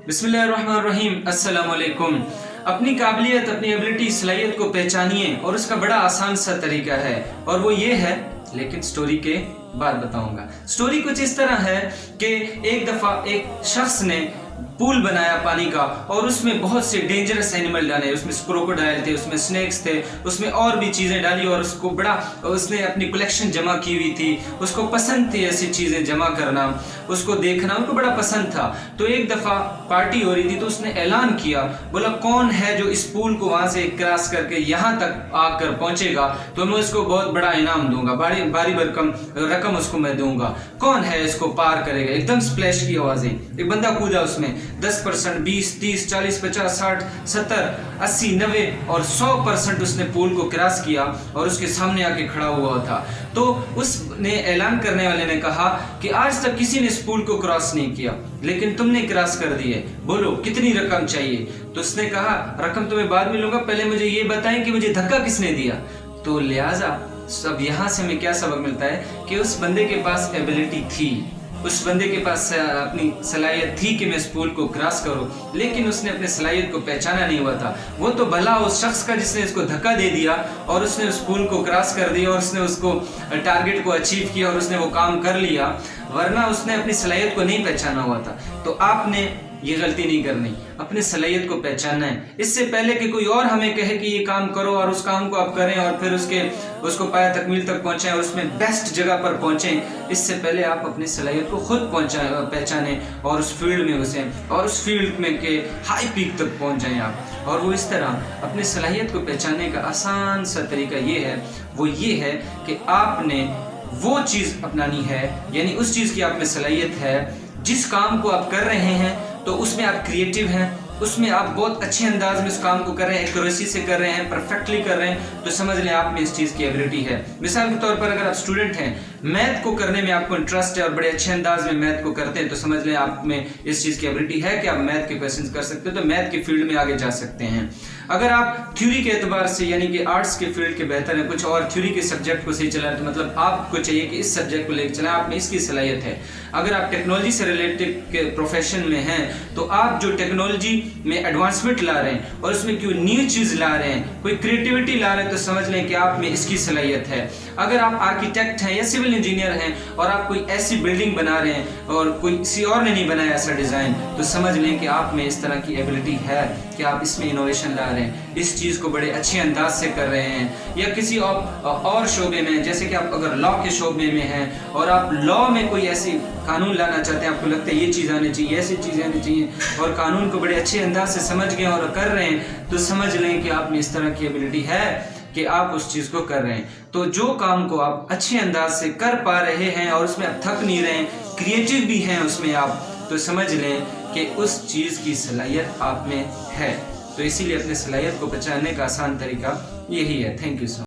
बिस्मिल्लाहिर्रहमानिर्रहीम, अस्सलाम वालेकुम। अपनी काबिलियत, अपनी एबिलिटी, सलाहियत को पहचानिए और उसका बड़ा आसान सा तरीका है और वो ये है, लेकिन स्टोरी के बाद बताऊंगा। स्टोरी कुछ इस तरह है कि एक दफ़ा एक शख्स ने पूल बनाया पानी का और उसमें बहुत से डेंजरस एनिमल डाले। उसमें क्रोकोडाइल थे, उसमें स्नेक्स थे, उसमें और भी चीज़ें डाली और उसने अपनी कलेक्शन जमा की हुई थी। उसको पसंद थी ऐसी चीज़ें जमा करना, उसको देखना उनको बड़ा पसंद था। तो एक दफ़ा पार्टी हो रही थी तो उसने ऐलान किया, बोला कौन है जो इस पूल को वहाँ से क्रॉस करके यहाँ तक आकर पहुँचेगा तो मैं उसको बहुत बड़ा इनाम दूंगा, भारी रकम उसको मैं दूंगा। कौन है इसको पार करेगा? एकदम स्प्लैश की आवाज़ें, एक बंदा कूदा उसमें। 10%, 20, 30, 40, 50, 60, 70, 80, 90 और 100% उसने पूल को क्रॉस किया और उसके सामने आके खड़ा हुआ था। तो उसने ऐलान करने वाले ने कहा कि आज तक किसी ने इस पूल को क्रॉस नहीं किया, लेकिन तुमने क्रॉस कर दिए, बोलो कितनी रकम चाहिए? तो उसने कहा रकम तो मैं बाद में लूंगा, पहले मुझे ये बताएं कि मुझे धक्का किसने दिया। तो लिहाजा अब यहाँ से हमें क्या सबक मिलता है कि उस बंदे के पास एबिलिटी थी, उस बंदे के पास अपनी सलाहियत थी कि मैं इस पूल को क्रॉस करूं, लेकिन उसने अपने सलाहियत को पहचाना नहीं हुआ था। वो तो भला उस शख्स का जिसने इसको धक्का दे दिया और उसने उस पूल को क्रॉस कर दिया और उसने उसको टारगेट को अचीव किया और उसने वो काम कर लिया, वरना उसने अपनी सलाहियत को नहीं पहचाना हुआ था। तो आपने ये गलती नहीं करनी, अपने सलाहियत को पहचानना है। इससे पहले कि कोई और हमें कहे कि ये काम करो और उस काम को आप करें और फिर उसको पाया तकमील तक पहुंचे और उसमें बेस्ट जगह पर पहुंचे, इससे पहले आप अपनी सलाहियत को खुद पहचाने और उस फील्ड में घुसें और उस फील्ड में के हाई पीक तक पहुंच जाएं आप। और वो इस तरह अपनी सलाहियत को पहचानने का आसान सा तरीका ये है, वो ये है कि आपने वो चीज़ अपनानी है, यानी उस चीज़ की आप में सलाहियत है, जिस काम को आप कर रहे हैं तो उसमें आप क्रिएटिव हैं, उसमें आप बहुत अच्छे अंदाज में उस काम को कर रहे हैं, एक्यूरेसी से कर रहे हैं, परफेक्टली कर रहे हैं, तो समझ लें आप में इस चीज़ की एबिलिटी है। मिसाल के तौर पर अगर आप स्टूडेंट हैं, मैथ को करने में आपको इंटरेस्ट है और बड़े अच्छे अंदाज में मैथ को करते हैं, तो समझ लें आप में इस चीज़ की एबिलिटी है कि आप मैथ के क्वेश्चंस कर सकते हो, तो मैथ के फील्ड में आगे जा सकते हैं। अगर आप थ्योरी के एतबार से यानी कि आर्ट्स के फील्ड के बेहतर हैं, कुछ और थ्योरी के सब्जेक्ट को सही चलाएं, तो मतलब आपको चाहिए कि इस सब्जेक्ट को लेकर चलाएं, आप में इसकी सलाहियत है। अगर आप टेक्नोलॉजी से रिलेटेड के प्रोफेशन में हैं तो आप जो टेक्नोलॉजी में एडवांसमेंट ला रहे हैं और उसमें कोई न्यू चीज़ ला रहे हैं, कोई क्रिएटिविटी ला रहे हैं, तो समझ लें कि आप में इसकी सलाहियत है। अगर आप आर्किटेक्ट हैं या सिविल इंजीनियर हैं और आप कोई ऐसी बिल्डिंग बना रहे हैं और कोई किसी और ने नहीं बनाया ऐसा डिज़ाइन, तो समझ लें कि आप में इस तरह की एबिलिटी है कि आप इसमें इनोवेशन ला रहे हैं, इस चीज़ को बड़े अच्छे अंदाज से कर रहे हैं। या किसी और शोबे में, जैसे कि आप अगर लॉ के शोबे में हैं और आप लॉ में कोई ऐसी कानून लाना चाहते हैं, आपको लगता है ये चीज़ आनी चाहिए, ऐसी चीज़ें आनी चाहिए और कानून को बड़े अच्छे अंदाज से समझ गए और कर रहे हैं, तो समझ लें कि आप में इस तरह की एबिलिटी है कि आप उस चीज़ को कर रहे हैं। तो जो काम को आप अच्छे अंदाज से कर पा रहे हैं और उसमें आप थक नहीं रहे, क्रिएटिव भी हैं उसमें आप, तो समझ लें कि उस चीज़ की सलाहियत आप में है। तो इसीलिए अपने सलाहियत को पहचानने का आसान तरीका यही है। Thank you so much.